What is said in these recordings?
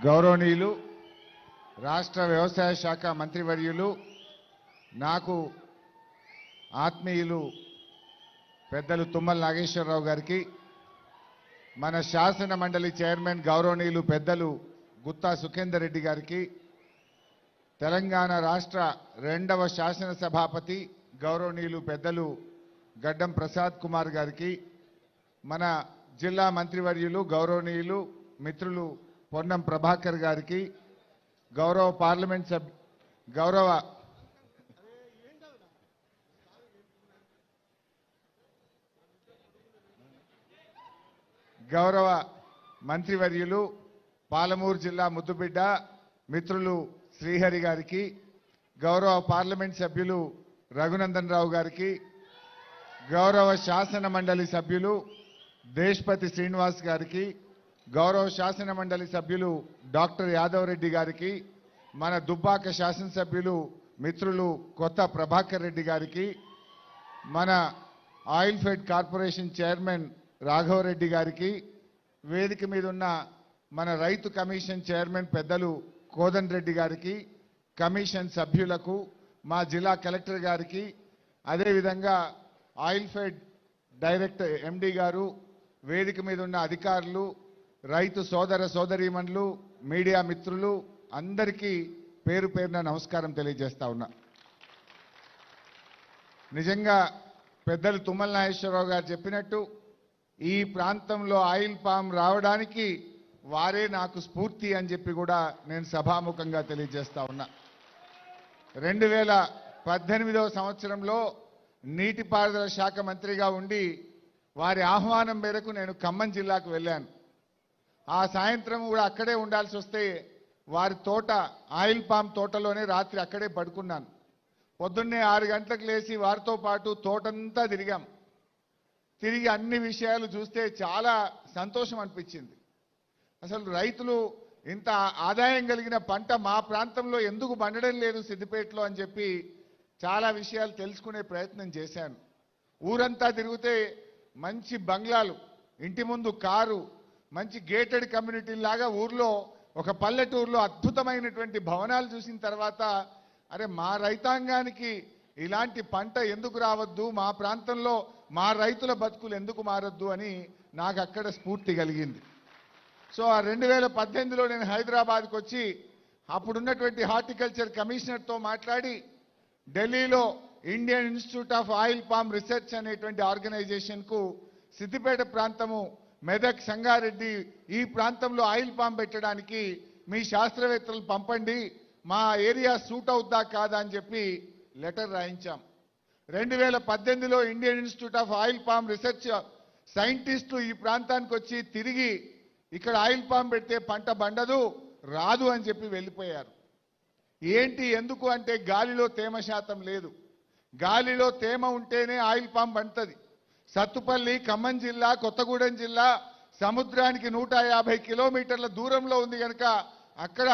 గౌరవనీయులు రాష్ట్ర వ్యవసాయ శాఖ మంత్రివర్యులు నాకు ఆత్మీయులు పెద్దలు తుమ్మల నాగేశ్వరరావు గారికి మన శాసన మండలి చైర్మన్ గౌరవనీయులు పెద్దలు గుత్తా సుఖేందర్ రెడ్డి గారికి తెలంగాణ రాష్ట్ర రెండవ శాసన సభాపతి గౌరవనీయులు పెద్దలు గడ్డం ప్రసాద్ కుమార్ గారికి మన జిల్లా మంత్రివర్యులు గౌరవనీయులు మిత్రులు పొన్నం ప్రభాకర్ గారికి గౌరవ పార్లమెంట్ గౌరవ మంత్రివర్యులు పాలమూరు జిల్లా ముద్దుబిడ్డ మిత్రులు శ్రీహరి గారికి గౌరవ పార్లమెంట్ సభ్యులు రఘునందన్ రావు గారికి గౌరవ శాసన మండలి సభ్యులు దేశ్పతి శ్రీనివాస్ గారికి గౌరవ శాసన మండలి సభ్యులు డాక్టర్ యాదవ్ రెడ్డి గారికి మన దుబ్బాక శాసనసభ్యులు మిత్రులు కొత్త ప్రభాకర్ రెడ్డి గారికి మన oil fed corporation chairman Raghavareddy గారికి వేదిక మీద ఉన్న మన రైతు కమిషన్ చైర్మన్ పెద్దలు కోదండ్ రెడ్డి గారికి కమిషన్ సభ్యులకు మా జిల్లా కలెక్టర్ గారికి అదేవిధంగా ఆయిల్ ఫెడ్ డైరెక్టర్ ఎండి గారు వేదిక మీద ఉన్న అధికారులు రైతు సోదర సోదరీమణులు మీడియా మిత్రులు అందరికీ పేరు పేరున నమస్కారం తెలియజేస్తా ఉన్నా. నిజంగా పెద్దలు తుమ్మల నాగేశ్వరరావు గారు చెప్పినట్టు ఈ ప్రాంతంలో ఆయిల్ పామ్ రావడానికి వారే నాకు స్ఫూర్తి అని చెప్పి కూడా నేను సభాముఖంగా తెలియజేస్తా ఉన్నా. 2018వ సంవత్సరంలో నీటిపారుదల శాఖ మంత్రిగా ఉండి వారి ఆహ్వానం మేరకు నేను ఖమ్మం జిల్లాకు వెళ్ళాను. ఆ సాయంత్రం కూడా అక్కడే ఉండాల్సి వస్తే వారి తోట ఆయిల్ పామ్ తోటలోనే రాత్రి అక్కడే పడుకున్నాను. పొద్దున్నే 6 గంటలకు లేచి వారితో పాటు తోటంతా తిరిగాం. తిరిగి అన్ని విషయాలు చూస్తే చాలా సంతోషం అనిపించింది. అసలు రైతులు ఇంత ఆదాయం కలిగిన పంట మా ప్రాంతంలో ఎందుకు పండడం లేదు సిద్దిపేటలో అని చెప్పి చాలా విషయాలు తెలుసుకునే ప్రయత్నం చేశాను. ఊరంతా తిరిగితే మంచి బంగ్లాలు, ఇంటి ముందు కారు, మంచి గేటెడ్ కమ్యూనిటీ లాగా ఊర్లో ఒక పల్లెటూరులో అద్భుతమైనటువంటి భవనాలు చూసిన తర్వాత అరే మా రైతాంగానికి ఇలాంటి పంట ఎందుకు రావద్దు, మా ప్రాంతంలో మా రైతుల బతుకులు ఎందుకు మారద్దు అని నాకు అక్కడ స్ఫూర్తి కలిగింది. సో ఆ 2018లో నేను హైదరాబాద్కి వచ్చి అప్పుడున్నటువంటి హార్టికల్చర్ కమిషనర్తో మాట్లాడి ఢిల్లీలో Indian Institute of Oil Palm research అనేటువంటి ఆర్గనైజేషన్కు సిద్దిపేట ప్రాంతము మెదక్ సంగారెడ్డి ఈ ప్రాంతంలో ఆయిల్ పామ్ పెట్టడానికి మీ శాస్త్రవేత్తలు పంపండి, మా ఏరియా సూట్ అవుద్దా కాదా అని చెప్పి లెటర్ రాయించాం. 2018లో Indian Institute of Oil Palm Research సైంటిస్టులు ఈ ప్రాంతానికి వచ్చి తిరిగి ఇక్కడ ఆయిల్ పామ్ పెడితే పంట బండదు రాదు అని చెప్పి వెళ్ళిపోయారు. ఏంటి ఎందుకు అంటే గాలిలో తేమ శాతం లేదు. గాలిలో తేమ ఉంటేనే ఆయిల్ పామ్ పండుతుంది. సత్తుపల్లి ఖమ్మం జిల్లా కొత్తగూడెం జిల్లా సముద్రానికి 150 కిలోమీటర్ల దూరంలో ఉంది కనుక అక్కడ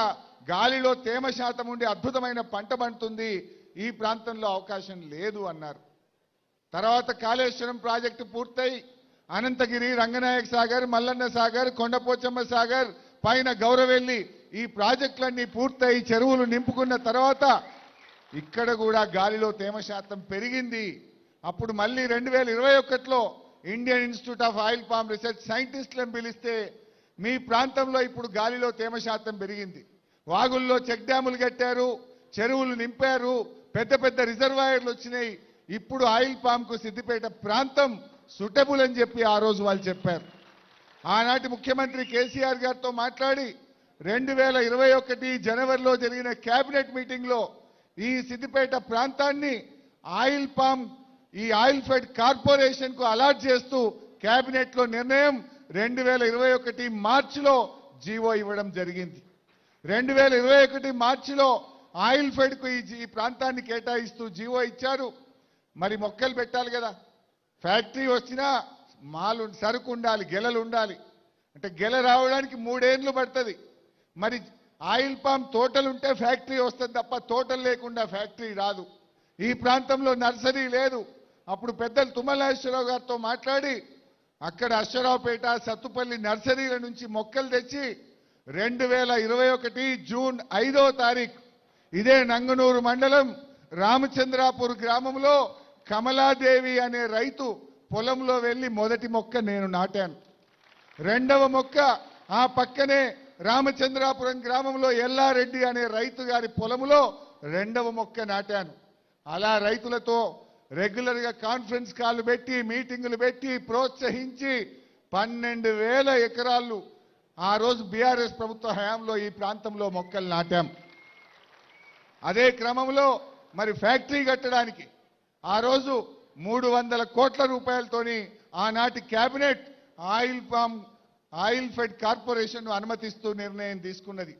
గాలిలో తేమ శాతం ఉండి అద్భుతమైన పంట పండుతుంది, ఈ ప్రాంతంలో అవకాశం లేదు అన్నారు. తర్వాత కాళేశ్వరం ప్రాజెక్టు పూర్తయి అనంతగిరి, రంగనాయక సాగర్, మల్లన్న సాగర్, కొండపోచమ్మ సాగర్ పైన గౌరవెల్లి ఈ ప్రాజెక్టులన్నీ పూర్తయి చెరువులు నింపుకున్న తర్వాత ఇక్కడ కూడా గాలిలో తేమ శాతం పెరిగింది. అప్పుడు మళ్ళీ 2021లో Indian Institute of Oil Palm Research సైంటిస్టులను పిలిస్తే మీ ప్రాంతంలో ఇప్పుడు గాలిలో తేమ శాతం పెరిగింది, వాగుల్లో చెక్ డ్యాములు కట్టారు, చెరువులు నింపారు, పెద్ద పెద్ద రిజర్వాయర్లు వచ్చినాయి, ఇప్పుడు ఆయిల్ పామ్కు సిద్దిపేట ప్రాంతం సూటబుల్ అని చెప్పి ఆ రోజు వాళ్ళు చెప్పారు. ఆనాటి ముఖ్యమంత్రి కేసీఆర్ గారితో మాట్లాడి 2021 జనవరిలో జరిగిన కేబినెట్ మీటింగ్లో ఈ సిద్దిపేట ప్రాంతాన్ని ఆయిల్ పామ్ ఈ ఆయిల్ ఫెడ్ కార్పొరేషన్ కు అలాట్ చేస్తూ కేబినెట్లో నిర్ణయం 2021 మార్చిలో జీవో ఇవ్వడం జరిగింది. 2021 మార్చిలో ఆయిల్ ఫెడ్ కు ఈ ప్రాంతాన్ని కేటాయిస్తూ జీవో ఇచ్చారు. మరి మొక్కలు పెట్టాలి కదా, ఫ్యాక్టరీ వచ్చినా మాలు సరుకు ఉండాలి, గెలలు ఉండాలి. అంటే గెల రావడానికి 3 ఏళ్ళు పడుతుంది. మరి ఆయిల్ పామ్ తోటలుంటే ఫ్యాక్టరీ వస్తుంది తప్ప తోటలు లేకుండా ఫ్యాక్టరీ రాదు. ఈ ప్రాంతంలో నర్సరీ లేదు. అప్పుడు పెద్దలు తుమ్మల నాగేశ్వరరావు గారితో మాట్లాడి అక్కడ అశ్వరావుపేట, సత్తుపల్లి నర్సరీల నుంచి మొక్కలు తెచ్చి 2021 జూన్ 5వ తారీఖు ఇదే నంగనూరు మండలం రామచంద్రాపూర్ గ్రామంలో కమలాదేవి అనే రైతు పొలంలో వెళ్లి మొదటి మొక్క నేను నాటాను. రెండవ మొక్క ఆ పక్కనే రామచంద్రాపురం గ్రామంలో ఎల్లారెడ్డి అనే రైతు గారి పొలంలో రెండవ మొక్క నాటాను. అలా రైతులతో రెగ్యులర్గా కాన్ఫరెన్స్ కాల్ పెట్టి మీటింగులు పెట్టి ప్రోత్సహించి 12,000 ఎకరాలు ఆ రోజు బీఆర్ఎస్ ప్రభుత్వ హయాంలో ఈ ప్రాంతంలో మొక్కలు నాటాం. అదే క్రమంలో మరి ఫ్యాక్టరీ కట్టడానికి ఆ రోజు 300 కోట్ల రూపాయలతోని ఆనాటి కేబినెట్ ఆయిల్ ఫెడ్ కార్పొరేషన్ అనుమతిస్తూ నిర్ణయం తీసుకున్నది.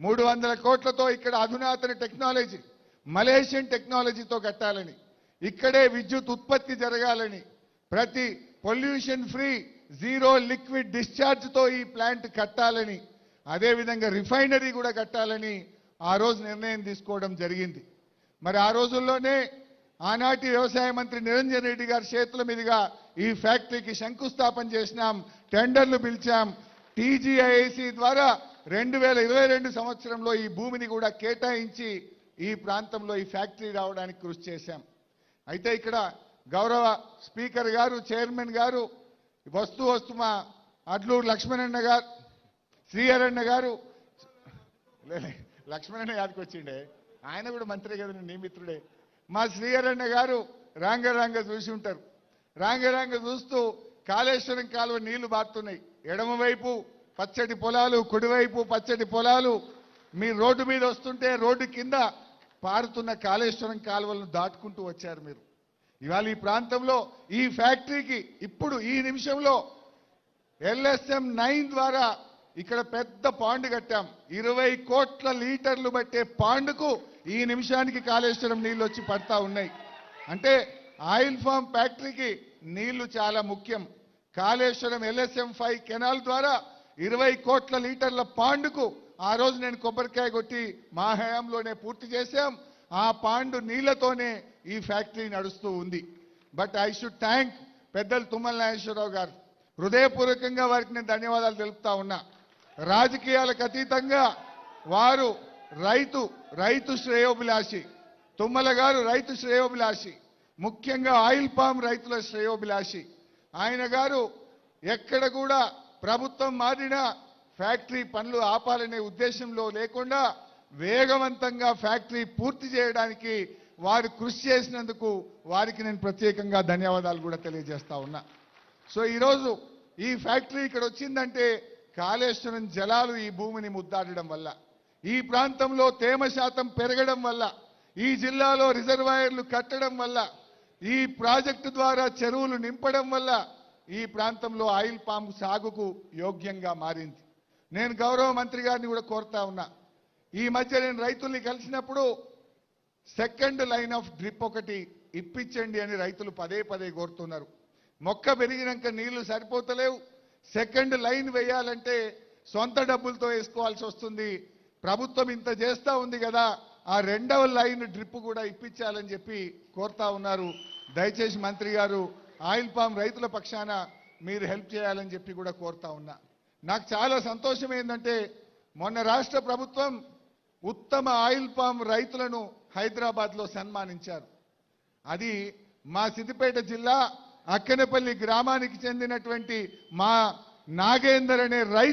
300 కోట్లతో ఇక్కడ అధునాతన టెక్నాలజీ మలేషియన్ టెక్నాలజీతో కట్టాలని, ఇక్కడే విద్యుత్ ఉత్పత్తి జరగాలని, ప్రతి పొల్యూషన్ ఫ్రీ జీరో లిక్విడ్ డిశ్చార్జ్తో ఈ ప్లాంట్ కట్టాలని, అదేవిధంగా రిఫైనరీ కూడా కట్టాలని ఆ రోజు నిర్ణయం తీసుకోవడం జరిగింది. మరి ఆ రోజుల్లోనే ఆనాటి వ్యవసాయ మంత్రి నిరంజన్ రెడ్డి గారి చేతుల మీదుగా ఈ ఫ్యాక్టరీకి శంకుస్థాపన చేసినాం, టెండర్లు పిలిచాం. టీజీఐఐసి ద్వారా 2022 సంవత్సరంలో ఈ భూమిని కూడా కేటాయించి ఈ ప్రాంతంలో ఈ ఫ్యాక్టరీ రావడానికి కృషి చేశాం. అయితే ఇక్కడ గౌరవ స్పీకర్ గారు, చైర్మన్ గారు వస్తూ మా అడ్లూరు లక్ష్మణన్న గారు, శ్రీహరన్న గారు, లక్ష్మణన్న గారికి వచ్చిండే, ఆయన కూడా మంత్రి కదా, నీ మిత్రుడే. మా శ్రీహరన్న గారు రాంగ చూసి ఉంటారు. రాంగ చూస్తూ కాళేశ్వరం కాలువ నీళ్లు బారుతున్నాయి. ఎడమవైపు పచ్చటి పొలాలు, కుడివైపు పచ్చటి పొలాలు. మీ రోడ్డు మీద వస్తుంటే రోడ్డు కింద పారుతున్న కాళేశ్వరం కాలువలను దాటుకుంటూ వచ్చారు మీరు. ఇవాళ ఈ ప్రాంతంలో ఈ ఫ్యాక్టరీకి ఇప్పుడు ఈ నిమిషంలో LSM 9 ద్వారా ఇక్కడ పెద్ద పాండ్ కట్టాం. 20 కోట్ల లీటర్లు పట్టే పాండుకు ఈ నిమిషానికి కాళేశ్వరం నీళ్లు వచ్చి పడతా ఉన్నాయి. అంటే ఆయిల్ ఫామ్ ఫ్యాక్టరీకి నీళ్లు చాలా ముఖ్యం. కాళేశ్వరం LSM 5 కెనాల్ ద్వారా 20 కోట్ల లీటర్ల పాండుకు ఆ రోజు నేను కొబ్బరికాయ కొట్టి మా హయాంలోనే పూర్తి చేశాం. ఆ పాండు నీళ్లతోనే ఈ ఫ్యాక్టరీ నడుస్తూ ఉంది. బట్ ఐ షుడ్ థ్యాంక్ పెద్దలు తుమ్మల నాగేశ్వరరావు గారు. హృదయపూర్వకంగా వారికి నేను ధన్యవాదాలు తెలుపుతా ఉన్నా. రాజకీయాలకు అతీతంగా వారు రైతు శ్రేయోభిలాషి. తుమ్మల గారు రైతు శ్రేయోభిలాషి, ముఖ్యంగా ఆయిల్ పామ్ రైతుల శ్రేయోభిలాషి. ఆయన గారు ఎక్కడ కూడా ప్రభుత్వం మారినా ఫ్యాక్టరీ పనులు ఆపాలనే ఉద్దేశంలో లేకుండా వేగవంతంగా ఫ్యాక్టరీ పూర్తి చేయడానికి వారు కృషి చేసినందుకు వారికి నేను ప్రత్యేకంగా ధన్యవాదాలు కూడా తెలియజేస్తా ఉన్నా. సో ఈరోజు ఈ ఫ్యాక్టరీ ఇక్కడ వచ్చిందంటే కాళేశ్వరం జలాలు ఈ భూమిని ముద్దాడడం వల్ల, ఈ ప్రాంతంలో తేమ శాతం పెరగడం వల్ల, ఈ జిల్లాలో రిజర్వాయర్లు కట్టడం వల్ల, ఈ ప్రాజెక్టు ద్వారా చెరువులు నింపడం వల్ల ఈ ప్రాంతంలో ఆయిల్ పామ్ సాగుకు యోగ్యంగా మారింది. నేను గౌరవ మంత్రి గారిని కూడా కోరుతా ఉన్నా. ఈ మధ్య నేను రైతుల్ని కలిసినప్పుడు సెకండ్ లైన్ ఆఫ్ డ్రిప్ ఒకటి ఇప్పించండి అని రైతులు పదే కోరుతున్నారు. మొక్క పెరిగినాక నీళ్లు సరిపోతలేవు. సెకండ్ లైన్ వేయాలంటే సొంత డబ్బులతో వేసుకోవాల్సి వస్తుంది. ప్రభుత్వం ఇంత చేస్తా ఉంది కదా, ఆ రెండవ లైన్ డ్రిప్ కూడా ఇప్పించాలని చెప్పి కోరుతా ఉన్నారు. దయచేసి మంత్రి గారు ఆయిల్ పామ్ రైతుల పక్షాన మీరు హెల్ప్ చేయాలని చెప్పి కూడా కోరుతా ఉన్నా. నాకు చాలా సంతోషం ఏంటంటే మొన్న రాష్ట్ర ప్రభుత్వం ఉత్తమ ఆయిల్ పామ్ రైతులను హైదరాబాద్లో సన్మానించారు. అది మా సిద్దిపేట జిల్లా అక్కనపల్లి గ్రామానికి చెందినటువంటి మా నాగేందర్ అనే రైతు